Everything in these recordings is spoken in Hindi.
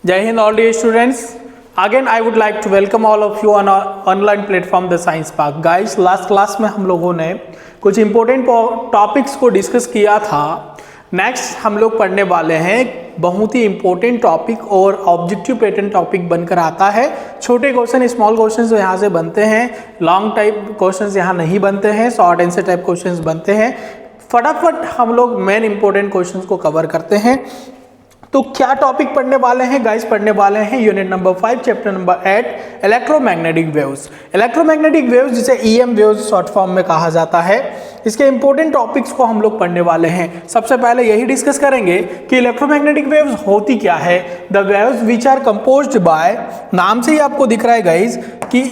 Jai Hind all dear students. Again I would like to welcome all of you on our online platform The Science Park. Guys, last class में हम लोगों ने कुछ इंपॉर्टेंट टॉपिक्स को डिस्कस किया था. नेक्स्ट हम लोग पढ़ने वाले हैं बहुत ही इंपॉर्टेंट टॉपिक और ऑब्जेक्टिव पैटर्न टॉपिक बनकर आता है. छोटे क्वेश्चन स्मॉल क्वेश्चंस यहाँ से बनते हैं, लॉन्ग टाइप क्वेश्चंस यहाँ नहीं बनते हैं, शॉर्ट आंसर टाइप क्वेश्चंस बनते हैं. फटाफट हम लोग मेन इंपॉर्टेंट क्वेश्चंस को कवर करते हैं. तो क्या टॉपिक पढ़ने वाले हैं गाइस? पढ़ने वाले हैं unit number 5 chapter number 8 electromagnetic waves. Electromagnetic waves जिसे ईएम वेव्स शॉर्ट फॉर्म में कहा जाता है, इसके इंपॉर्टेंट टॉपिक्स को हम लोग पढ़ने वाले हैं. सबसे पहले यही डिस्कस करेंगे कि इलेक्ट्रोमैग्नेटिक वेव्स होती क्या है. The waves which are composed by, नाम से ही आपको दिख रहा है गाइस कि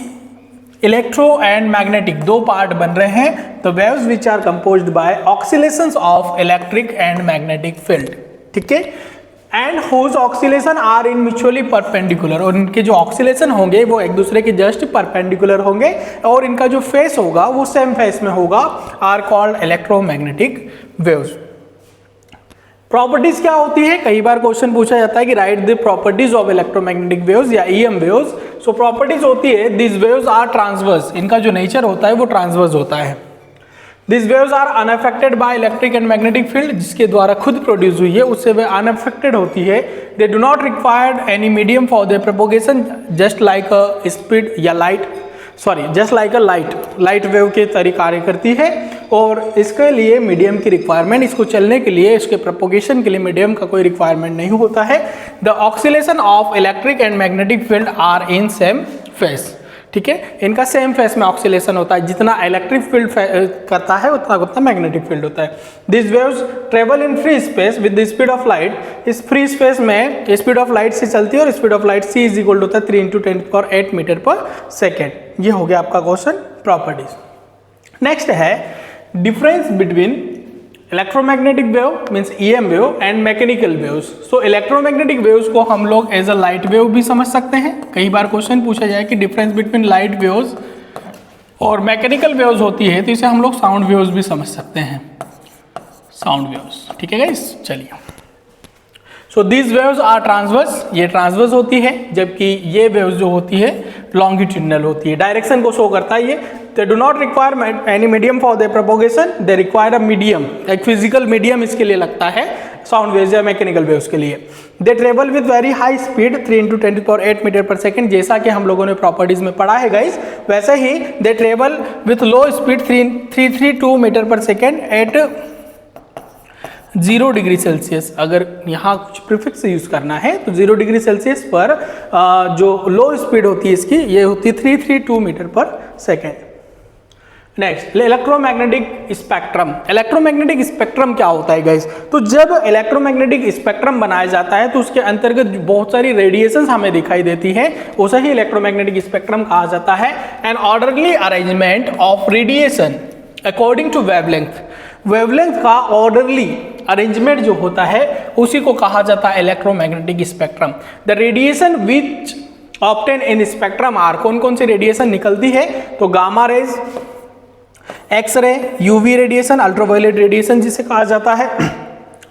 इलेक्ट्रो एंड मैग्नेटिक दो पार्ट बन रहे हैं. The waves which are composed by oscillations of electric and magnetic field. ठीक है, and whose oscillation are in mutually perpendicular, और इनके जो ऑक्सीलेशन होंगे वो एक दूसरे के जस्ट परपेंडिकुलर होंगे और इनका जो फेस होगा वो सेम फेस में होगा, are called electromagnetic waves. Properties क्या होती है? कई बार क्वेश्चन पूछा जाता है कि right the properties of electromagnetic waves या ईएम वेव्स. सो प्रॉपर्टीज होती है दिस वेव्स आर ट्रांसवर्स, इनका जो नेचर होता है वो ट्रांसवर्स होता है. These waves are unaffected by electric and magnetic field, जिसके द्वारा खुद प्रोड्यूस हुई है उससे वे unaffected होती है. They do not require any medium for their propagation, just like a speed या light, just like a light wave के तरीके कार्य करती है. और इसके लिए मीडियम की रिक्वायरमेंट, इसको चलने के लिए इसके प्रोपोगेशन के लिए मीडियम का कोई रिक्वायरमेंट नहीं होता है. The oscillation of electric and magnetic field are in same phase. ठीक है, इनका सेम फेस में ऑक्सीलेशन होता है. जितना इलेक्ट्रिक फील्ड करता है उतना मैग्नेटिक फील्ड होता है. This waves travel in free space with the speed of light. इस फ्री स्पेस में स्पीड ऑफ लाइट से चलती है और speed of light c is equal होता है 3 × 10⁸ मीटर पर सेकेंड. ये हो गया आपका क्वेश्चन प्रॉपर्टीज. नेक्स्ट है difference between electromagnetic wave means EM wave and mechanical waves. So electromagnetic waves को हम लोग एज अ लाइट वेव भी समझ सकते हैं. कई बार क्वेश्चन पूछा जाए कि डिफरेंस बिटवीन लाइट वेव्स और मैकेनिकल वेव्स होती है, तो इसे हम लोग साउंड वेव्स भी समझ सकते हैं, साउंड वेव्स. ठीक है गाइस, चलिए. So these waves are transverse, ये ट्रांसवर्स होती है, जबकि ये वेव्स जो होती है लॉन्गिट्यूडनल होती है. डायरेक्शन को शो करता है ये. They do not require any medium for their propagation. They require a medium, एक फिजिकल मीडियम इसके लिए लगता है साउंड वेव्स या मैकेनिकल वेव्स के लिए. They travel with very high speed 3 × 10⁸ metre per second, जैसा कि हम लोगों ने प्रॉपर्टीज में पढ़ा है गाइस. वैसे ही they travel with low speed 332 metre per second at 0 degree Celsius. अगर यहाँ कुछ प्रीफिक्स यूज करना है तो 0 डिग्री सेल्सियस पर जो लो स्पीड होती है इसकी, ये होती है 332 metre per second. Next, electromagnetic spectrum. Electromagnetic spectrum क्या होता है गाइस? तो जब इलेक्ट्रोमैग्नेटिक स्पेक्ट्रम बनाया जाता है तो उसके अंतर्गत बहुत सारी रेडिएशंस हमें दिखाई देती है, उसे ही इलेक्ट्रोमैग्नेटिक स्पेक्ट्रम कहा जाता है. An orderly arrangement of radiation according to wavelength. Wavelength का ऑर्डरली अरेंजमेंट जो होता है उसी को कहा जाता है electromagnetic spectrum. The radiation which obtain in spectrum are, कौन कौन सी रेडिएशन निकलती है? तो gamma rays, X ray, UV radiation, ultraviolet radiation जिसे कहा जाता है,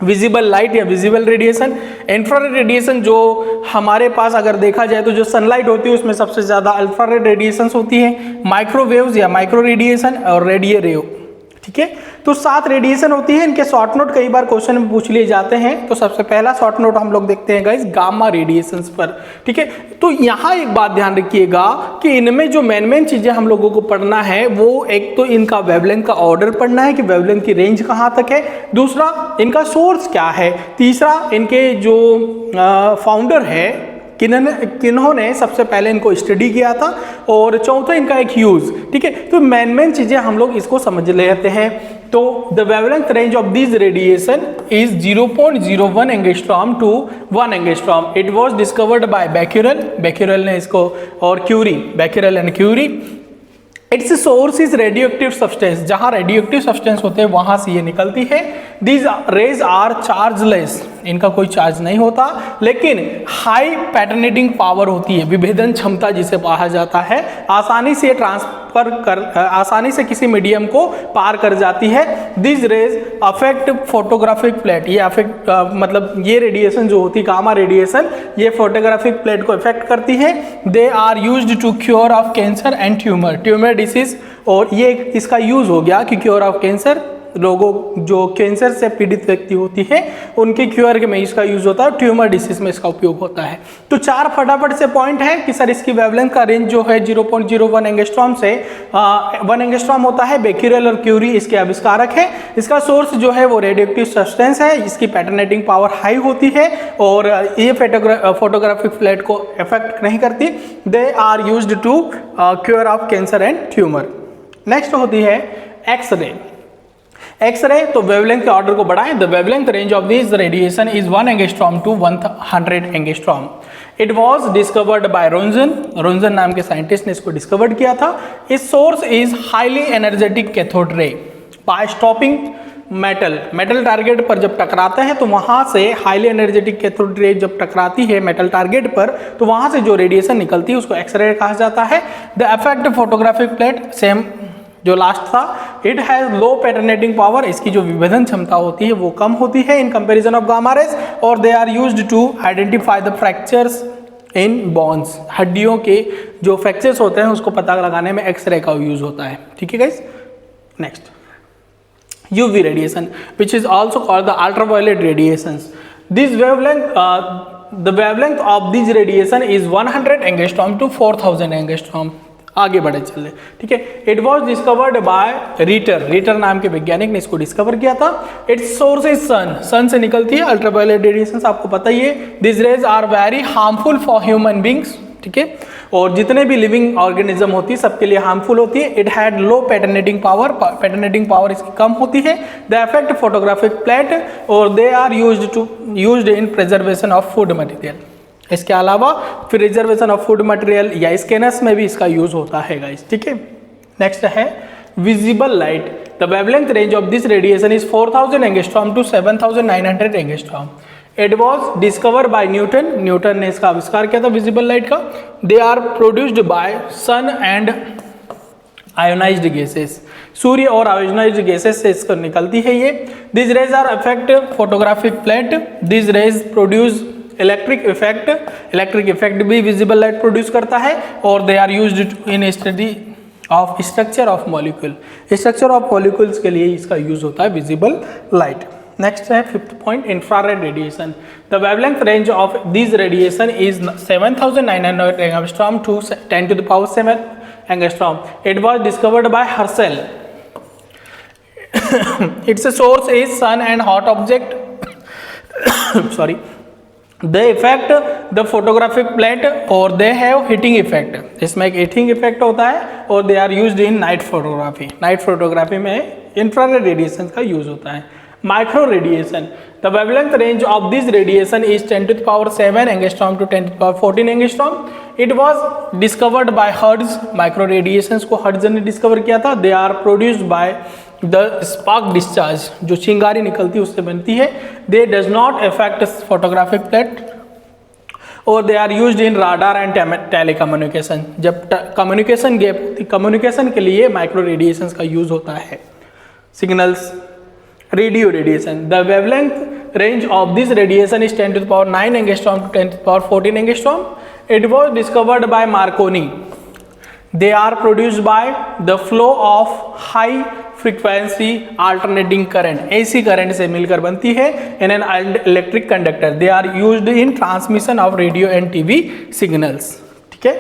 विजिबल लाइट या विजिबल रेडिएशन, इंफ्रारेड रेडिएशन. जो हमारे पास अगर देखा जाए तो जो सनलाइट होती है उसमें सबसे ज्यादा अल्ट्रारेड रेडिएशन होती है, माइक्रोवेव्स या माइक्रो रेडिएशन और रेडियो रेव. ठीक है, तो 7 रेडिएशन होती है. इनके शॉर्ट नोट कई बार क्वेश्चन में पूछ लिए जाते हैं. तो सबसे पहला शॉर्ट नोट हम लोग देखते हैं गाइस गामा रेडिएशंस पर. ठीक है, तो यहाँ एक बात ध्यान रखिएगा कि इनमें जो मेन चीजें हम लोगों को पढ़ना है वो एक तो इनका वेवलेंथ का ऑर्डर पढ़ना है कि वेवलेंथ की रेंज कहाँ तक है, दूसरा इनका सोर्स क्या है, तीसरा इनके जो फाउंडर है किन्होंने सबसे पहले इनको स्टडी किया था, और चौथा इनका एक यूज. ठीक है, तो मेन चीजें हम लोग इसको समझ लेते हैं. तो the wavelength range of this radiation is 0.01 angstrom to 1 angstrom. It was discovered by Becquerel ने इसको, और Becquerel and Curie. Its source is radioactive substance, जहां रेडियोएक्टिव सब्सटेंस होते हैं वहां से ये निकलती है. दीज रेज आर चार्जलेस, इनका कोई चार्ज नहीं होता, लेकिन हाई पैटर्नेटिंग पावर होती है, विभेदन क्षमता जिसे कहा जाता है, आसानी से आसानी से किसी मीडियम को पार कर जाती है। This rays affect photographic plate, ये अफेक्ट मतलब ये रेडिएशन जो होती है गामा रेडिएशन, ये फोटोग्राफिक प्लेट को इफेक्ट करती है। They are used to cure of cancer and tumour disease, और ये इसका यूज हो गया कि क्योर ऑफ कैंसर, लोगों जो कैंसर से पीड़ित व्यक्ति होती है उनके क्योर में इसका यूज होता है, ट्यूमर डिसीज में इसका उपयोग होता है। तो 4 फटाफट से पॉइंट है कि सर इसकी वेवलेंथ का रेंज जो है 0.01 एंगस्ट्रॉम से 1 एंगस्ट्रॉम होता है। बेक्यूरेल और क्यूरी इसके आविष्कारक है। इसका सोर्स जो है वो रेडियोएक्टिव सब्सटेंस है, इसकी पैटर्नेटिंग पावर हाई होती है और ये फोटोग्राफिक प्लेट को इफेक्ट नहीं करती। They are used to cure of cancer and tumour. Next होती है एक्सरे। एक्सरे, तो वेवलेंथ के ऑर्डर को बढ़ाएं। The wavelength range of this radiation is 1 angstrom to 100 angstrom. It was discovered by Roentgen नाम के साइंटिस्ट ने इसको डिस्कवर्ड किया था। Its source is highly energetic cathode ray. By stopping metal target पर जब टकराते हैं तो वहां से हाईली एनर्जेटिक कैथोड रे जब टकराती है मेटल टारगेट पर, तो वहां से जो रेडिएशन निकलती है उसको एक्सरे कहा जाता है। The effect photographic plate, same जो लास्ट था, it has low penetrating power, इसकी जो विभेदन क्षमता होती है वो कम होती है in comparison of gamma rays, और they are used to identify the fractures in bones. हड्डियों के जो फ्रैक्चर्स होते हैं उसको पता लगाने में एक्सरे का यूज होता है। ठीक है guys. Next, UV radiation, which is also called the ultraviolet radiations. This wavelength, the wavelength of this radiation is 100 angstrom to 4000 angstrom. आगे बढ़े चले, ठीक है। इट वॉज डिस्कवर्ड बाय रीटर नाम के वैज्ञानिक ने इसको डिस्कवर किया था। इट्स सोर्स इज सन से निकलती है अल्ट्रावायलेट रेडिएशन, आपको पता ही है। This rays are very harmful for human beings, ठीक है, और जितने भी लिविंग ऑर्गेनिज्म होती है सबके लिए हार्मफुल होती है। It had low penetrating power इसकी कम होती है। द इफेक्ट फोटोग्राफिक प्लेट, और they are used in preservation of food material. इसके अलावा प्रिजर्वेशन ऑफ फूड मटेरियल या स्कैनर्स में भी इसका यूज होता है गाइस, ठीक है। नेक्स्ट है visible light. The wavelength range of this radiation is 4000 angstrom to 7900 angstrom. It was discover by Newton ने इसका आविष्कार किया था विजिबल लाइट का। They are produced by sun and ionised gases, सूर्य और आयोनाइज्ड गैसेस से इसको निकलती है ये। This rays are affect photographic plate. This rays produce electric effect भी विजिबल लाइट प्रोड्यूस करता है, और they are used in study of structure of molecule. Structure of molecules के लिए इसका यूज होता है विजिबल लाइट। नेक्स्ट है 5th point, infrared radiation. The wavelength range of this radiation is 7900 angstrom to 10⁷ angstrom. It was discovered by Herschel. Its source is sun and hot object sorry. They affect the photographic plate or they have heating effect। इसमें एक हीटिंग इफेक्ट होता है, और they are used in night photography। Night photography में इंफ्रारेड रेडिएशन का यूज होता है। Micro radiation. The wavelength range of this radiation is 10⁷ angstrom to 10⁻14 angstrom. It was discovered by Hertz. Micro radiation को हर्ट्ज ने डिस्कवर किया था। They are produced by the spark discharge, जो चिंगारी निकलती है उससे बनती है। They does not affect photographic plate, और they are used in radar and telecommunication. जब कम्युनिकेशन गैप होती, कम्युनिकेशन के लिए माइक्रो रेडिएशन का यूज होता है। Signals, radio radiation. The wavelength range of this radiation is 10⁹ angstrom to 10⁻14 angstrom. It was discovered by Marconi. They are produced by the flow of high frequency alternating current, AC current से मिलकर बनती है in an electric conductor। They are used in transmission of radio and TV signals। ठीक है।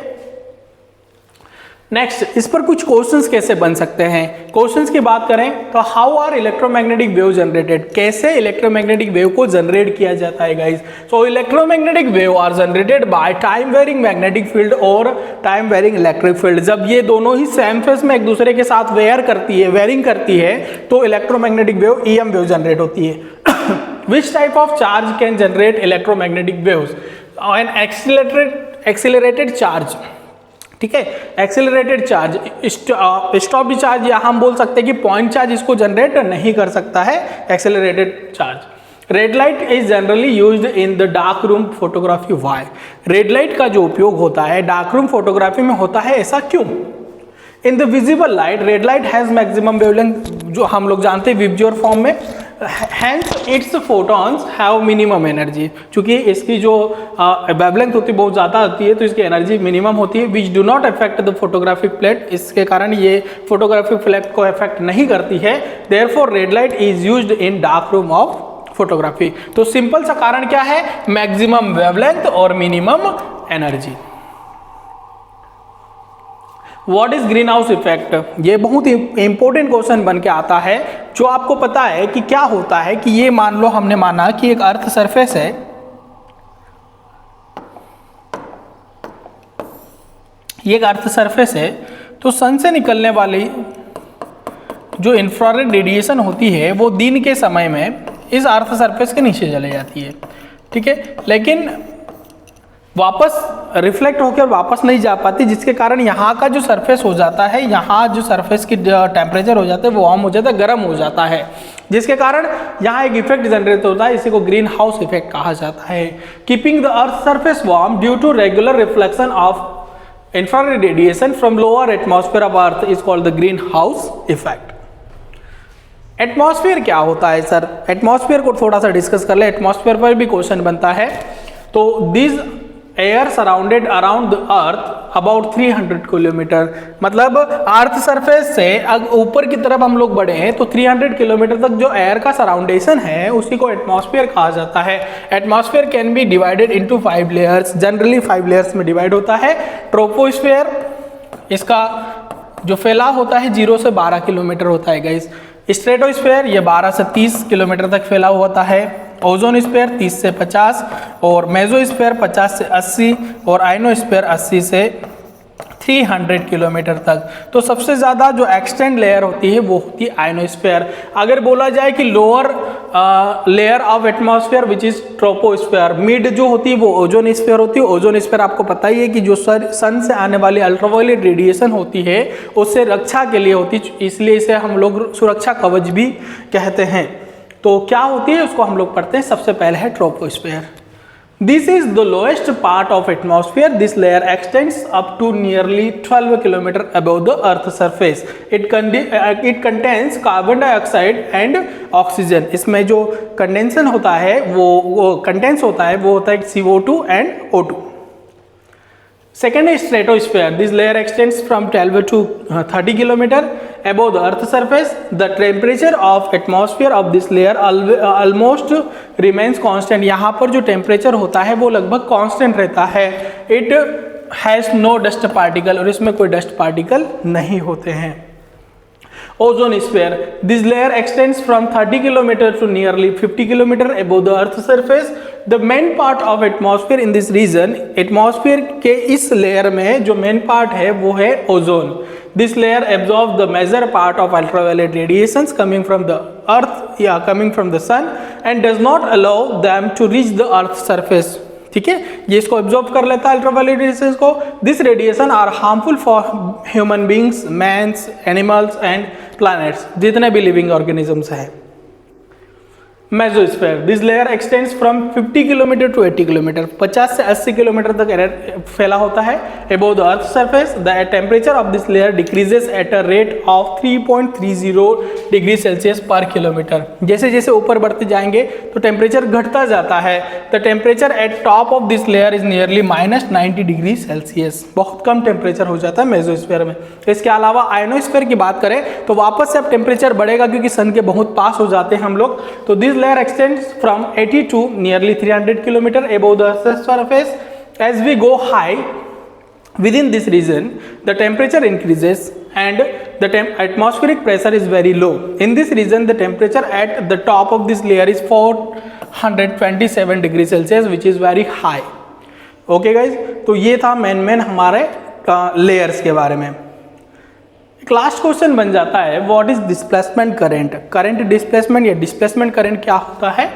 नेक्स्ट, इस पर कुछ क्वेश्चंस कैसे बन सकते हैं। क्वेश्चंस की बात करें तो how are electromagnetic wave generated, कैसे इलेक्ट्रोमैग्नेटिक वेव को जनरेट किया जाता है guys. So electromagnetic wave are generated by time varying magnetic field और टाइम वेरिंग इलेक्ट्रिक फील्ड। जब ये दोनों ही सेम फेज में एक दूसरे के साथ वेयरिंग करती है तो electromagnetic wave EM wave generate होती है। Which type of charge can generate electromagnetic waves? An accelerated charge, ठीक है। एक्सेलरेटेड चार्ज, स्टॉप चार्ज, या हम बोल सकते हैं कि पॉइंट चार्ज इसको जनरेट नहीं कर सकता है accelerated charge. Red light is generally used in the dark room photography. Why? Red light का जो उपयोग होता है डार्क रूम फोटोग्राफी में होता है, ऐसा क्यों? In the visible light, red light has maximum wavelength, जो हम लोग जानते हैं विबज्योर फॉर्म में, hence its photons have minimum energy. चूंकि इसकी जो वेवलेंथ होती है बहुत ज़्यादा होती है तो इसकी एनर्जी मिनिमम होती है, which do not affect the photographic plate. इसके कारण ये फोटोग्राफिक प्लेट को अफेक्ट नहीं करती है। Therefore red light is used in dark room of photography. तो सिंपल सा कारण क्या है? मैक्सिमम वेवलेंथ और minimum energy. What is green house effect? ये बहुत ही इंपॉर्टेंट क्वेश्चन बन के आता है, जो आपको पता है कि क्या होता है कि ये मान लो हमने माना कि एक अर्थ सरफेस है, ये एक अर्थ सरफेस है, तो सन से निकलने वाली जो इंफ्रारेड रेडिएशन होती है वो दिन के समय में इस अर्थ सरफेस के नीचे चले जाती है, ठीक है, लेकिन वापस रिफ्लेक्ट होकर वापस नहीं जा पाती, जिसके कारण यहाँ का जो सरफेस हो जाता है, यहाँ जो सरफेस की टेम्परेचर हो जाता है वो वार्म हो जाता है, गर्म हो जाता है, जिसके कारण यहाँ एक इफेक्ट जनरेट होता है। इसी को ग्रीन हाउस इफेक्ट कहा जाता है। Keeping the earth surface warm due to regular reflection of infrared radiation from lower atmosphere of earth is called the greenhouse effect. Atmosphere क्या होता है सर? एटमॉस्फेयर को थोड़ा सा डिस्कस कर ले, एटमॉस्फेयर पर भी क्वेश्चन बनता है। तो this air surrounded around the earth about 300 kilometre, मतलब अर्थ सरफेस से ऊपर की तरफ हम लोग बढ़े हैं तो 300 किलोमीटर तक जो एयर का सराउंडेशन है उसी को एटमॉस्फेयर कहा जाता है। Atmosphere can be divided into 5 layers, generally 5 layers में डिवाइड होता है। ट्रोपोस्फेयर, इसका जो फैलाव होता है 0 से 12 किलोमीटर होता है गाइस। स्ट्रेटोस्फेयर, ये 12 से 30 किलोमीटर तक फैलाव होता है। ओजोनस्फेयर 30 से 50 और मेसोस्फेयर 50 से 80 और आयनोस्फेयर 80 से 300 किलोमीटर तक। तो सबसे ज़्यादा जो एक्सटेंड लेयर होती है वो होती है आयनोस्फेयर। अगर बोला जाए कि lower layer of atmosphere which is troposphere, mid जो होती है वो ओजोनस्फेयर होती है। ओजोनस्फेयर आपको पता ही है कि जो सन से आने वाली अल्ट्रावायलेट रेडिएशन होती है उससे रक्षा के लिए होती है, इसलिए इसे हम लोग सुरक्षा कवच भी कहते हैं। तो क्या होती है उसको हम लोग पढ़ते हैं। सबसे पहले है troposphere. This is the lowest part of atmosphere. This layer extends up to nearly 12 kilometre above the earth surface. It contains carbon dioxide and oxygen. इसमें जो कंडेंसन होता है वो कंटेंस होता है वो होता है CO2 and O2। Second is stratosphere. This layer extends from 12 to 30 kilometer above the earth surface. The temperature of atmosphere of this layer almost remains constant. यहाँ पर जो temperature होता है वो लगभग constant रहता है। It has no dust particle, और इसमें कोई dust particle नहीं होते हैं। Ozonosphere. This layer extends from 30 km to nearly 50 km above the earth surface. The main part of atmosphere in this region, atmosphere के इस लेयर में जो main part है वो है ozone. This layer absorbs the major part of ultraviolet radiations coming from the earth coming from the sun and does not allow them to reach the earth surface. ठीक है, ये इसको एब्जॉर्ब कर लेता है अल्ट्रावायलेट रेडिएशन को। This radiation are harmful for human beings, mans, animals and planets, जितने भी लिविंग ऑर्गेनिजम्स हैं। Mesosphere, this layer extends from 50 kilometre to 80 kilometre, 50 से 80 किलोमीटर तक फैला होता है above the earth surface. The temperature of this layer decreases at a rate of 3.30 degree Celsius per kilometre. जैसे जैसे ऊपर बढ़ते जाएंगे तो टेम्परेचर घटता जाता है। The temperature at top of this layer is nearly -90 degree Celsius. बहुत कम टेम्परेचर हो जाता है मेसोस्फेयर में। इसके अलावा आयनोस्फेयर की बात करें तो वापस से अब टेम्परेचर बढ़ेगा क्योंकि सन के बहुत पास हो जाते हैं हम लोग। तो this layer extends from 80 to nearly 300 km above the surface. As we go high within this region, the temperature increases and the atmospheric pressure is very low. In this region, the temperature at the top of this layer is 427 degree Celsius, which is very high. Okay guys, तो ये था मेन हमारे layers के बारे में। एक लास्ट क्वेश्चन बन जाता है, what is displacement current. Current displacement या डिस्प्लेसमेंट करंट क्या होता है?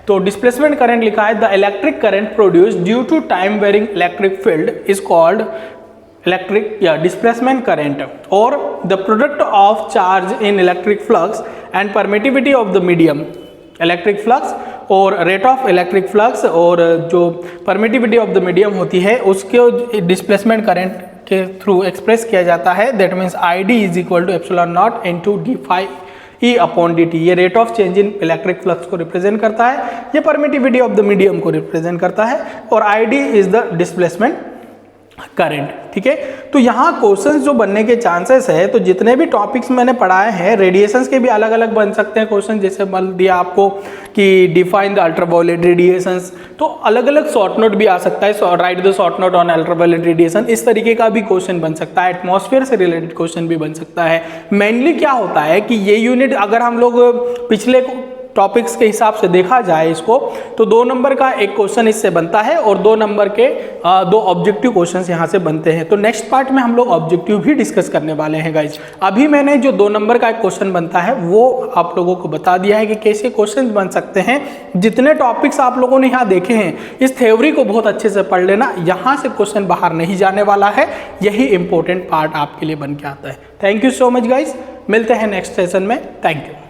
तो डिस्प्लेसमेंट करंट लिखा है the electric current produced due to time varying electric field is called electric या डिस्प्लेसमेंट करंट, और the product of charge in electric flux and permittivity of the medium. Electric flux और रेट ऑफ इलेक्ट्रिक फ्लक्स और जो परमिटिविटी ऑफ द मीडियम होती है उसके डिस्प्लेसमेंट करंट के थ्रू एक्सप्रेस किया जाता है। That means I D is equal to epsilon nought into D phi E upon D T. ये rate of change in electric flux को रिप्रेजेंट करता है, ये परमिटिविटी ऑफ द मीडियम को रिप्रेजेंट करता है, और I D is the displacement current. ठीक है, तो यहाँ क्वेश्चंस जो बनने के चांसेस है, तो जितने भी टॉपिक्स मैंने पढ़ाए हैं रेडिएशंस के भी अलग अलग बन सकते हैं क्वेश्चन, जैसे मान दिया आपको कि डिफाइन द अल्ट्रावायलेट रेडिएशंस, तो अलग अलग शॉर्ट नोट भी आ सकता है, right the short note on ultraviolet radiation, इस तरीके का भी क्वेश्चन बन सकता है। एटमॉस्फेयर से रिलेटेड क्वेश्चन भी बन सकता है। मेनली क्या होता है कि ये यूनिट अगर हम लोग पिछले टॉपिक्स के हिसाब से देखा जाए इसको, तो 2 नंबर का एक क्वेश्चन इससे बनता है और 2 नंबर के 2 ऑब्जेक्टिव क्वेश्चंस यहाँ से बनते हैं। तो नेक्स्ट पार्ट में हम लोग ऑब्जेक्टिव भी डिस्कस करने वाले हैं गाइज। अभी मैंने जो 2 नंबर का एक क्वेश्चन बनता है वो आप लोगों को बता दिया है कि कैसे क्वेश्चन बन सकते हैं। जितने टॉपिक्स आप लोगों ने यहाँ देखे हैं, इस थ्योरी को बहुत अच्छे से पढ़ लेना, यहाँ से क्वेश्चन बाहर नहीं जाने वाला है, यही इंपॉर्टेंट पार्ट आपके लिए बन के आता है। Thank you so much guys, मिलते हैं नेक्स्ट सेशन में। Thank you.